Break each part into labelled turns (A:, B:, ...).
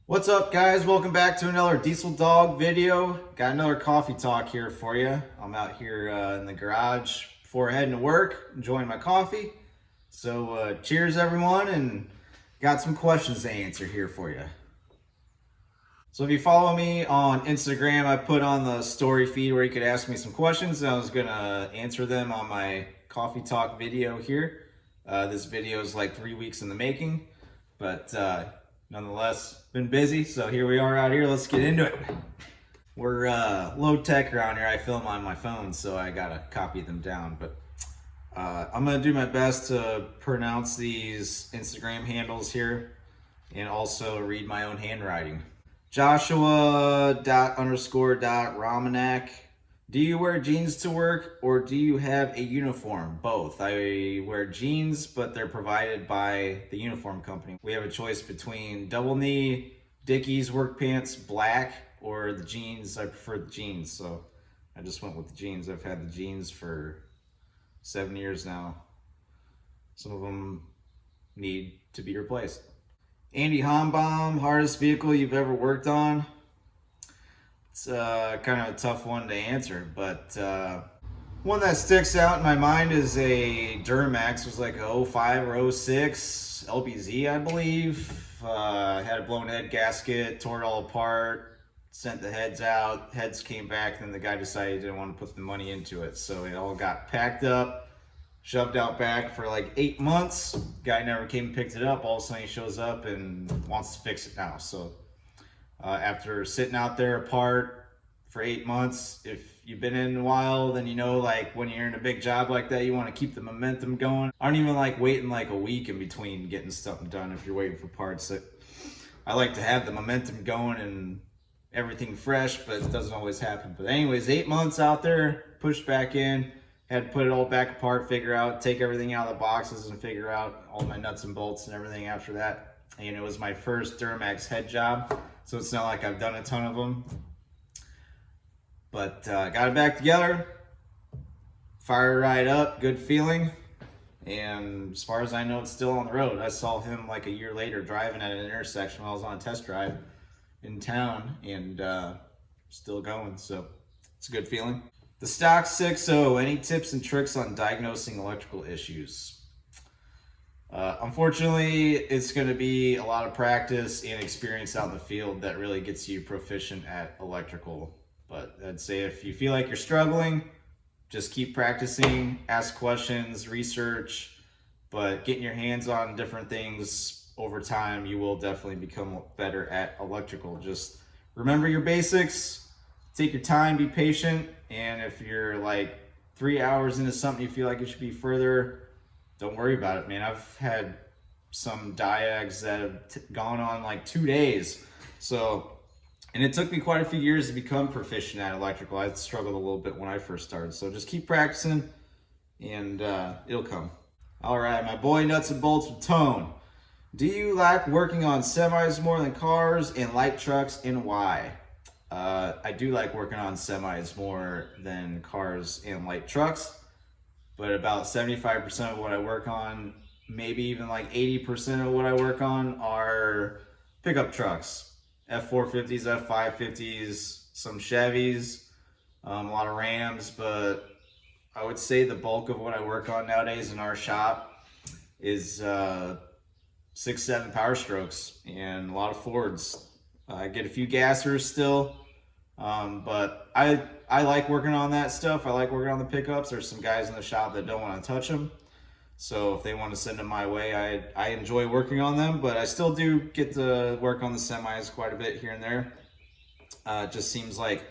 A: What's up, guys? Welcome back to another Diesel Dog video. Got another coffee talk here for you. I'm out here in the garage before heading to work, enjoying my coffee. So cheers everyone, and got some questions to answer here for you. So if you follow me on Instagram, I put on the story feed where you could ask me some questions, and I was gonna answer them on my coffee talk video here. This video is like 3 weeks in the making, but nonetheless, been busy, so here we are out here. Let's get into it. We're low tech around here. I film on my phone, so I gotta copy them down. But I'm gonna do my best to pronounce these Instagram handles here and also read my own handwriting. Joshua._.Romanak. Do you wear jeans to work or do you have a uniform? Both. I wear jeans, but they're provided by the uniform company. We have a choice between double knee, Dickies work pants, black, or the jeans. I prefer the jeans, so I just went with the jeans. I've had the jeans for 7 years now. Some of them need to be replaced. Andy Hombaum, hardest vehicle you've ever worked on? It's kind of a tough one to answer, but one that sticks out in my mind is a Duramax. It was like a 05 or 06 LBZ, I believe. Had a blown head gasket, tore it all apart, sent the heads out. Heads came back, and then the guy decided he didn't want to put the money into it. So it all got packed up, shoved out back for like 8 months. Guy never came and picked it up. All of a sudden he shows up and wants to fix it now. So after sitting out there apart for 8 months, if you've been in a while, then you know, like when you're in a big job like that, you want to keep the momentum going. I don't even like waiting like a week in between getting stuff done if you're waiting for parts. I like to have the momentum going and everything fresh, but it doesn't always happen. But anyways, 8 months out there, pushed back in, had to put it all back apart, take everything out of the boxes and figure out all my nuts and bolts and everything after that. And it was my first Duramax head job, so it's not like I've done a ton of them. But got it back together, fired right up, good feeling. And as far as I know, it's still on the road. I saw him like a year later driving at an intersection while I was on a test drive in town, and still going, so it's a good feeling. The Stock 6.0, any tips and tricks on diagnosing electrical issues? Unfortunately, it's going to be a lot of practice and experience out in the field that really gets you proficient at electrical. But I'd say if you feel like you're struggling, just keep practicing, ask questions, research, but getting your hands on different things over time, you will definitely become better at electrical. Just remember your basics, take your time, be patient, and if you're like 3 hours into something you feel like it should be further, don't worry about it, man. I've had some diags that have gone on like 2 days. And it took me quite a few years to become proficient at electrical. I struggled a little bit when I first started. So just keep practicing and it'll come. All right, my boy Nuts and Bolts with Tone. Do you like working on semis more than cars and light trucks, and why? I do like working on semis more than cars and light trucks. But about 75% of what I work on, maybe even like 80% of what I work on are pickup trucks. F450s, F550s, some Chevys, a lot of Rams, but I would say the bulk of what I work on nowadays in our shop is 6-7 Power Strokes and a lot of Fords. I get a few gassers still, but I like working on that stuff. I like working on the pickups. There's some guys in the shop that don't want to touch them. So if they want to send them my way, I enjoy working on them, but I still do get to work on the semis quite a bit here and there. It just seems like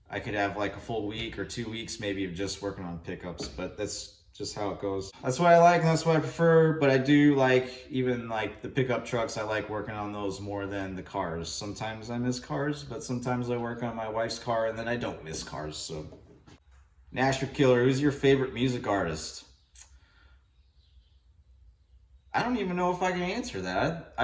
A: I could have like a full week or 2 weeks maybe of just working on pickups, but that's just how it goes. That's what I like and that's what I prefer, but I do like even like the pickup trucks. I like working on those more than the cars. Sometimes I miss cars, but sometimes I work on my wife's car and then I don't miss cars. So Nasher Killer, who's your favorite music artist? I don't even know if I can answer that.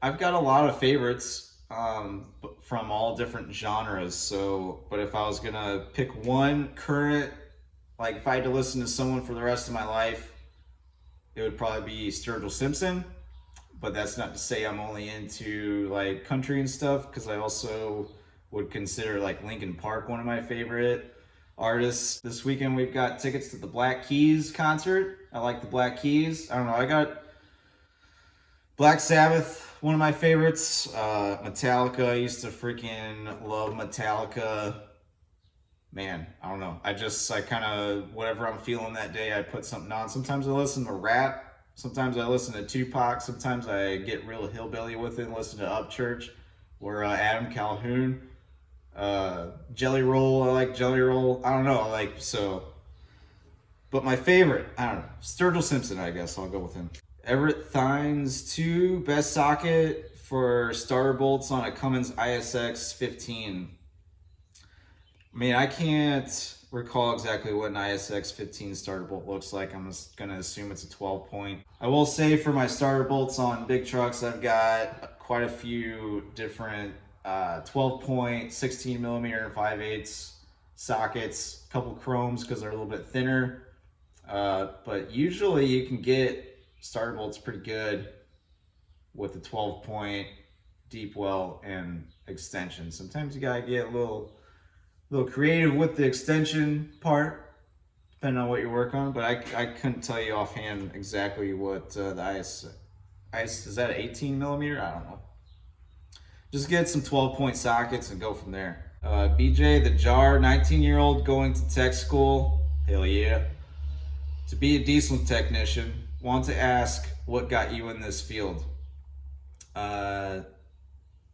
A: I've got a lot of favorites from all different genres. So, but if I was gonna pick one current, like if I had to listen to someone for the rest of my life, it would probably be Sturgill Simpson. But that's not to say I'm only into like country and stuff, because I also would consider like Linkin Park one of my favorite artists. This weekend we've got tickets to the Black Keys concert. I like the Black Keys. I don't know, I got Black Sabbath, one of my favorites. Metallica, I used to freaking love Metallica. Man, I don't know. I kind of, whatever I'm feeling that day, I put something on. Sometimes I listen to rap. Sometimes I listen to Tupac. Sometimes I get real hillbilly with it and listen to Upchurch or Adam Calhoun. Jelly Roll, I like Jelly Roll. I don't know, But my favorite, I don't know, Sturgill Simpson, I guess. I'll go with him. Everett Thines 2, best socket for starter bolts on a Cummins ISX 15. I mean, I can't recall exactly what an ISX 15 starter bolt looks like. I'm just going to assume it's a 12 point. I will say for my starter bolts on big trucks, I've got quite a few different 12 point, 16 millimeter, and 5/8 sockets, a couple chromes because they're a little bit thinner. But usually you can get starter bolts pretty good with a 12 point deep well and extension. Sometimes you gotta get a little creative with the extension part, depending on what you work on. But I couldn't tell you offhand exactly what the ice is that an 18 millimeter? I don't know. Just get some 12 point sockets and go from there. BJ the Jar, 19-year-old going to tech school. Hell yeah. To be a diesel technician, want to ask what got you in this field? I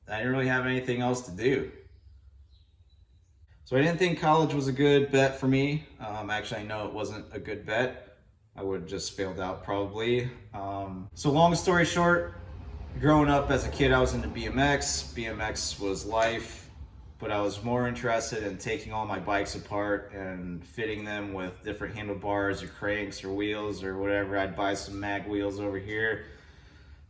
A: didn't really have anything else to do. So I didn't think college was a good bet for me. Actually, I know it wasn't a good bet. I would have just failed out probably. So long story short, growing up as a kid, I was into BMX. BMX was life, but I was more interested in taking all my bikes apart and fitting them with different handlebars or cranks or wheels or whatever. I'd buy some mag wheels over here,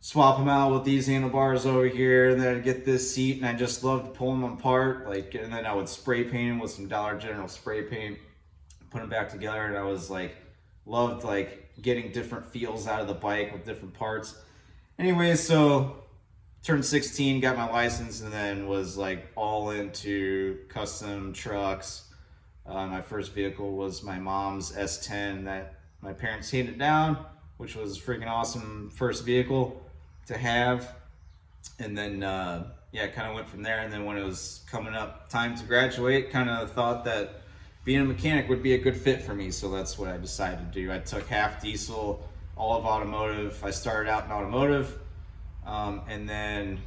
A: swap them out with these handlebars over here, and then I'd get this seat, and I just loved pulling them apart. And then I would spray paint them with some Dollar General spray paint, put them back together, and I was loved getting different feels out of the bike with different parts. Anyway, so turned 16, got my license, and then was all into custom trucks. My first vehicle was my mom's S10 that my parents handed down, which was a freaking awesome first vehicle to have. And then kind of went from there. And then when it was coming up time to graduate, kind of thought that being a mechanic would be a good fit for me, so that's what I decided to do. I took half diesel, all of automotive. I started out in automotive, and then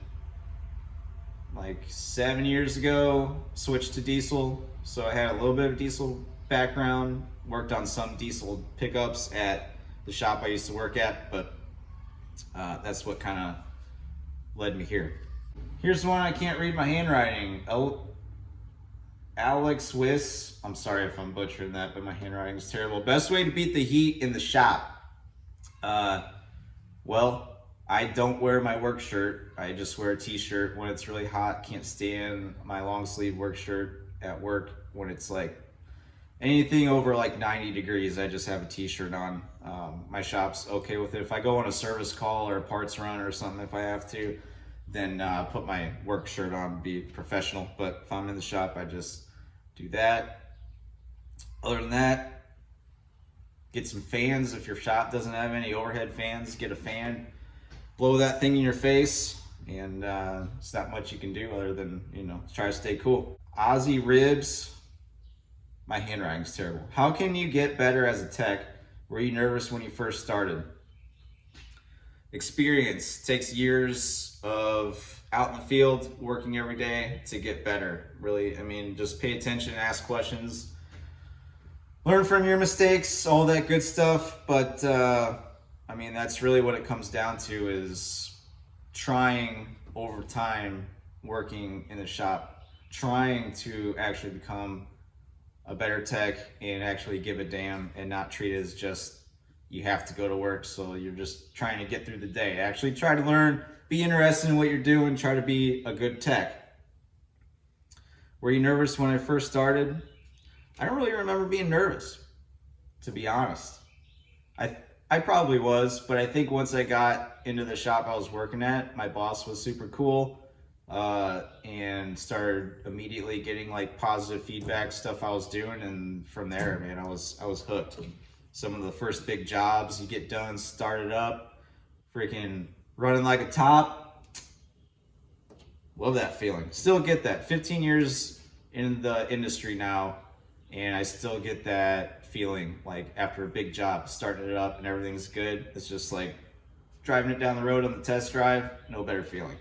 A: 7 years ago switched to diesel. So I had a little bit of diesel background, worked on some diesel pickups at the shop I used to work at, but that's what kind of led me here. Here's one I can't read my handwriting. Alex Wiss, I'm sorry if I'm butchering that, but my handwriting is terrible. Best way to beat the heat in the shop? Well, I don't wear my work shirt. I just wear a t-shirt when it's really hot. Can't stand my long sleeve work shirt at work when it's anything over 90 degrees. I just have a t-shirt on. My shop's okay with it. If I go on a service call or a parts run or something, if I have to, then put my work shirt on, be professional. But if I'm in the shop, I just do that. Other than that, get some fans. If your shop doesn't have any overhead fans, get a fan, blow that thing in your face, and it's not much you can do other than try to stay cool. Ozzy Ribs, my handwriting's terrible. How can you get better as a tech? Were you nervous when you first started? Experience. Takes years of out in the field, working every day to get better. Really, just pay attention, ask questions, learn from your mistakes, all that good stuff. But that's really what it comes down to, is trying over time, working in the shop, trying to actually become a better tech and actually give a damn and not treat it as just you have to go to work, so you're just trying to get through the day. Actually try to learn, be interested in what you're doing, try to be a good tech. Were you nervous when I first started? I don't really remember being nervous, to be honest. I I probably was, but I think once I got into the shop I was working at, my boss was super cool, and started immediately getting like positive feedback stuff I was doing, and from there, man, I was hooked. Some of the first big jobs you get done, started up, freaking running like a top. Love that feeling. Still get that. 15 years in the industry now, and I still get that feeling like after a big job, starting it up and everything's good. It's just like driving it down the road on the test drive, no better feeling.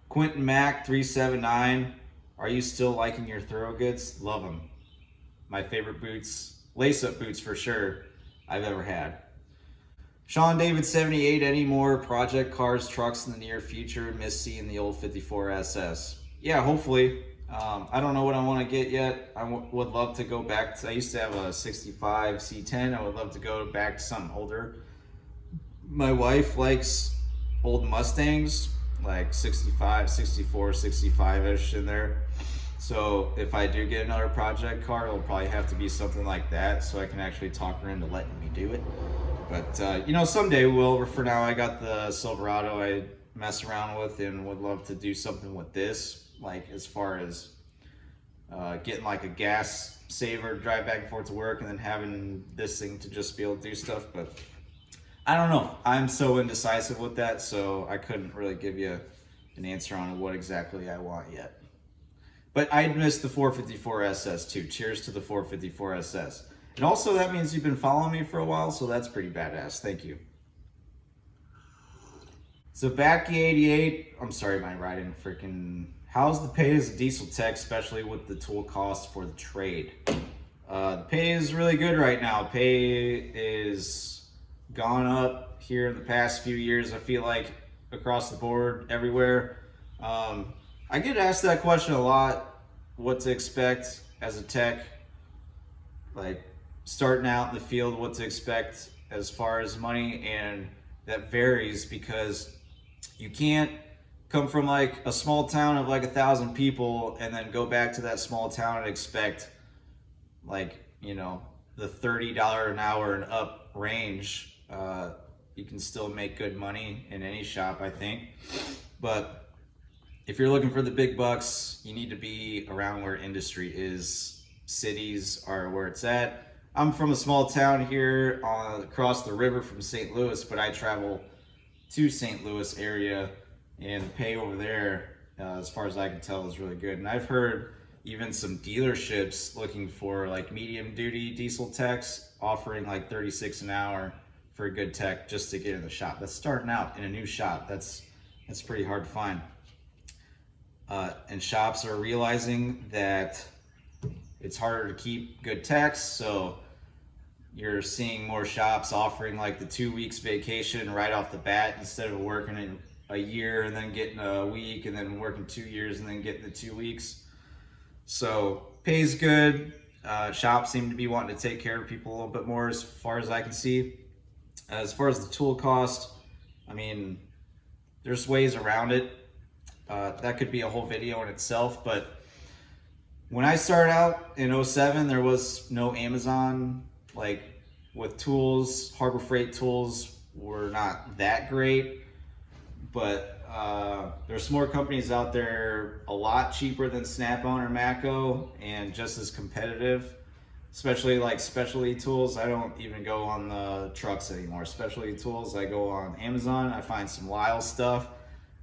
A: Quentin Mac 379, are you still liking your Thorogoods? Love them. My favorite boots, lace-up boots for sure, I've ever had. Sean David 78, any more project cars, trucks in the near future? Miss seeing the old 54 SS. Yeah, hopefully. I don't know what I want to get yet. I would love to go back to, I used to have a 65 C10. I would love to go back to something older. My wife likes old Mustangs, like 65, 64, 65-ish in there. So if I do get another project car, it'll probably have to be something like that so I can actually talk her into letting me do it. But, you know, someday we will. For now, I got the Silverado I mess around with and would love to do something with this. Like as far as getting like a gas saver, drive back and forth to work, and then having this thing to just be able to do stuff. But I don't know. I'm so indecisive with that, so I couldn't really give you an answer on what exactly I want yet. But I'd miss the 454 SS too. Cheers to the 454 SS. And also that means you've been following me for a while, so that's pretty badass. Thank you. So Backy 88, I'm sorry, my writing freaking... How's the pay as a diesel tech, especially with the tool costs for the trade? The pay is really good right now. Pay is gone up here in the past few years, I feel like, across the board, everywhere. I get asked that question a lot, what to expect as a tech, like starting out in the field, what to expect as far as money, and that varies because you can't come from like a small town of like 1,000 people and then go back to that small town and expect like, you know, the $30 an hour and up range. You can still make good money in any shop, I think. But if you're looking for the big bucks, you need to be around where industry is. Cities are where it's at. I'm from a small town here across the river from St. Louis, but I travel to St. Louis area, and the pay over there, as far as I can tell, is really good. And I've heard even some dealerships looking for like medium duty diesel techs offering like 36 an hour for a good tech just to get in the shop. That's starting out in a new shop. That's pretty hard to find. And shops are realizing that it's harder to keep good techs, so you're seeing more shops offering like the 2 weeks vacation right off the bat instead of working in a year and then getting a week and then working 2 years and then getting the 2 weeks. So pay's good. Shops seem to be wanting to take care of people a little bit more as far as I can see. As far as the tool cost, I mean, there's ways around it. That could be a whole video in itself, but when I started out in 07, there was no Amazon, like with tools. Harbor Freight tools were not that great. But there's more companies out there a lot cheaper than Snap-on or Matco and just as competitive, especially like specialty tools. I don't even go on the trucks anymore. Specialty tools, I go on Amazon. I find some Lyle stuff,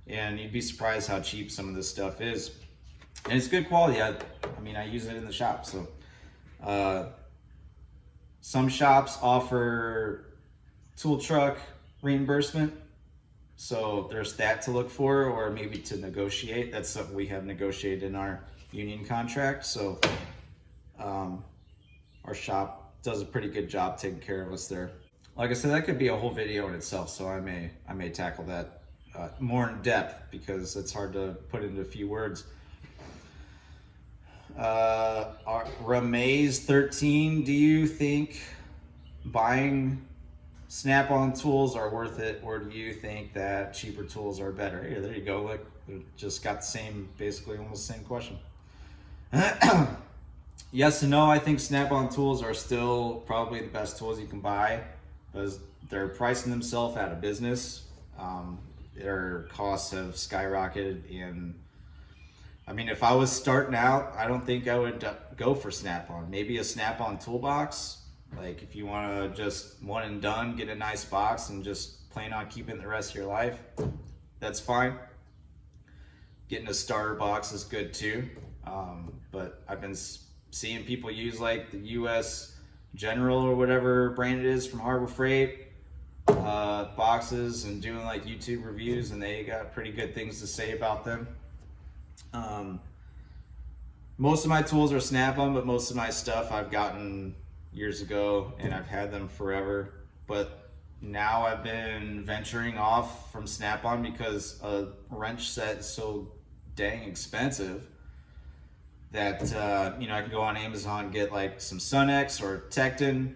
A: and you'd be surprised how cheap some of this stuff is. And it's good quality. I mean, I use it in the shop. So some shops offer tool truck reimbursement. So there's that to look for, or maybe to negotiate. That's something we have negotiated in our union contract. So our shop does a pretty good job taking care of us there. Like I said, that could be a whole video in itself. So I may tackle that more in depth because it's hard to put into a few words. Ramaze 13, do you think buying Snap-on tools are worth it, or do you think that cheaper tools are better? Here, there you go. Look, just got the same, basically almost the same question. Yes and no. I think Snap-on tools are still probably the best tools you can buy, because they're pricing themselves out of business. Their costs have skyrocketed, and I mean, if I was starting out, I don't think I would go for Snap-on. Maybe a Snap-on toolbox. Like if you want to just one and done, get a nice box and just plan on keeping it the rest of your life, that's fine. Getting a starter box is good too. But I've been seeing people use like the US General or whatever brand it is from Harbor Freight boxes and doing like YouTube reviews, and they got pretty good things to say about them. Most of my tools are Snap-on, but most of my stuff I've gotten years ago and I've had them forever. But now I've been venturing off from Snap-on because a wrench set is so dang expensive that I can go on Amazon and get like some Sunex or Tekton.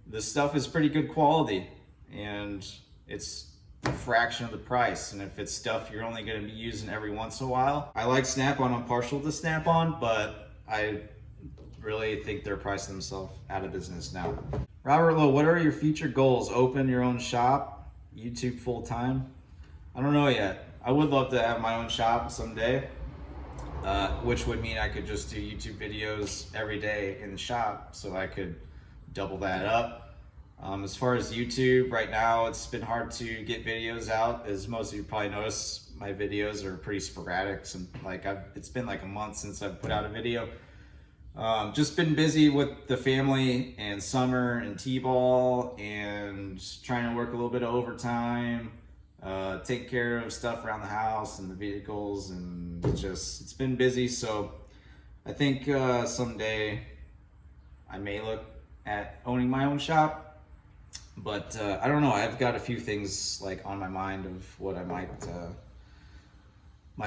A: This stuff is pretty good quality and it's a fraction of the price, and if it's stuff you're only going to be using every once in a while. I like Snap-on, I'm partial to Snap-on, but I really think they're pricing themselves out of business now. Robert Lowe, what are your future goals? Open your own shop? YouTube full time? I don't know yet. I would love to have my own shop someday, which would mean I could just do YouTube videos every day in the shop, so I could double that up. As far as YouTube, right now it's been hard to get videos out. As most of you probably noticed, my videos are pretty sporadic. It's been like a month since I've put out a video. Just been busy with the family and summer and t-ball and trying to work a little bit of overtime, take care of stuff around the house and the vehicles, and it's been busy. So I think someday I may look at owning my own shop. But I don't know. I've got a few things like on my mind of what I might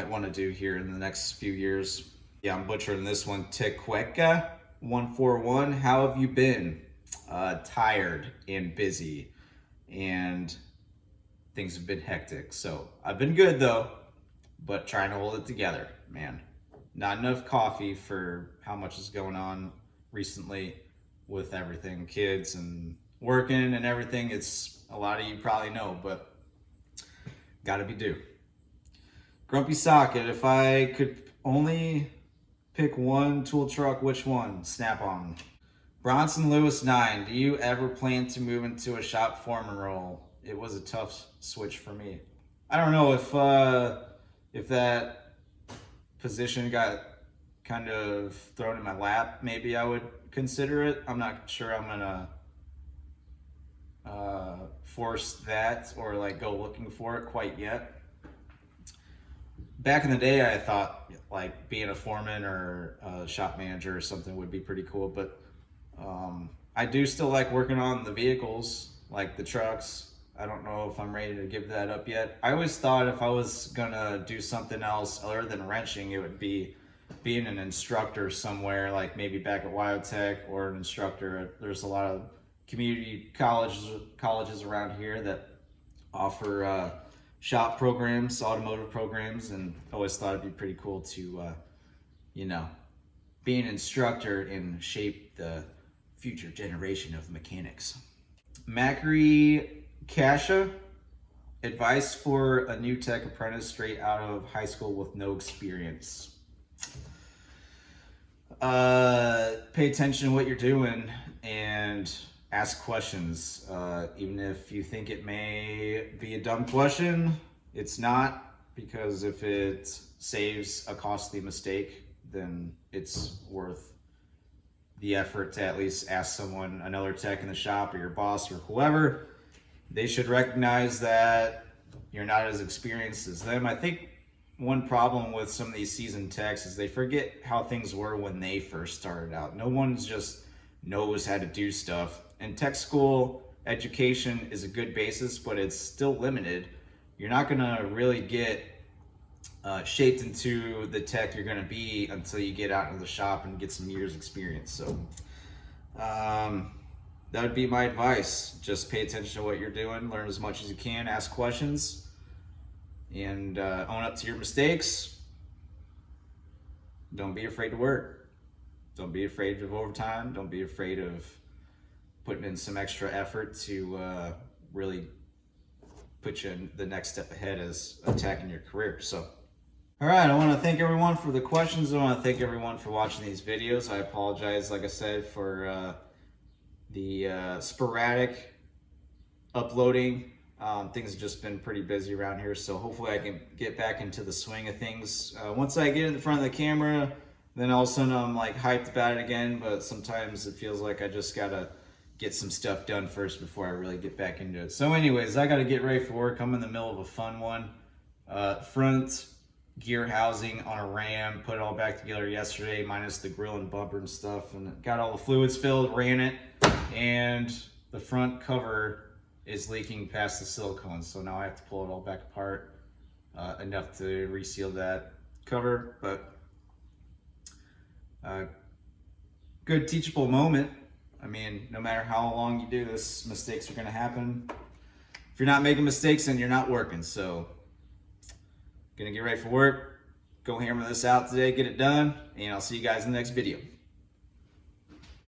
A: want to do here in the next few years. Yeah, I'm butchering this one. Tequeka 141. How have you been? Tired and busy, and things have been hectic. So I've been good though, but trying to hold it together, man. Not enough coffee for how much is going on recently with everything, kids and working and everything. It's a lot of you probably know, but gotta be due. Grumpy Socket, if I could only pick one tool truck, which one? Snap-on. Bronson Lewis 9, do you ever plan to move into a shop foreman role? It was a tough switch for me. I don't know if that position got kind of thrown in my lap, maybe I would consider it. I'm not sure I'm gonna force that or like go looking for it quite yet. Back in the day, I thought like being a foreman or a shop manager or something would be pretty cool, but I do still like working on the vehicles, like the trucks. I don't know if I'm ready to give that up yet. I always thought if I was gonna do something else other than wrenching, it would be being an instructor somewhere, like maybe back at Wyotech, or an instructor. There's a lot of community colleges around here that offer shop programs, automotive programs, and always thought it'd be pretty cool to be an instructor and shape the future generation of mechanics. Macri Kasha, advice for a new tech apprentice straight out of high school with no experience. Pay attention to what you're doing and ask questions. Even if you think it may be a dumb question, it's not, because if it saves a costly mistake, then it's worth the effort to at least ask someone, another tech in the shop or your boss or whoever. They should recognize that you're not as experienced as them. I think one problem with some of these seasoned techs is they forget how things were when they first started out. No one just knows how to do stuff. And tech school education is a good basis, but it's still limited. You're not gonna really get shaped into the tech you're gonna be until you get out into the shop and get some years experience. So that would be my advice. Just pay attention to what you're doing, learn as much as you can, ask questions, and own up to your mistakes. Don't be afraid to work. Don't be afraid of overtime. Don't be afraid of putting in some extra effort to really put you in the next step ahead as attacking your career. So, all right, I want to thank everyone for the questions. I want to thank everyone for watching these videos. I apologize, like I said, for the sporadic uploading. Things have just been pretty busy around here, so hopefully I can get back into the swing of things. Once I get in front of the camera, then all of a sudden I'm like hyped about it again, but sometimes it feels like I just gotta get some stuff done first before I really get back into it. So anyways, I gotta get ready for work. I'm in the middle of a fun one. Front gear housing on a Ram, put it all back together yesterday, minus the grill and bumper and stuff, and got all the fluids filled, ran it, and the front cover is leaking past the silicone, so now I have to pull it all back apart, enough to reseal that cover. But good teachable moment. I mean, no matter how long you do this, mistakes are going to happen. If you're not making mistakes, then you're not working. So, gonna get ready for work, go hammer this out today, get it done, and I'll see you guys in the next video.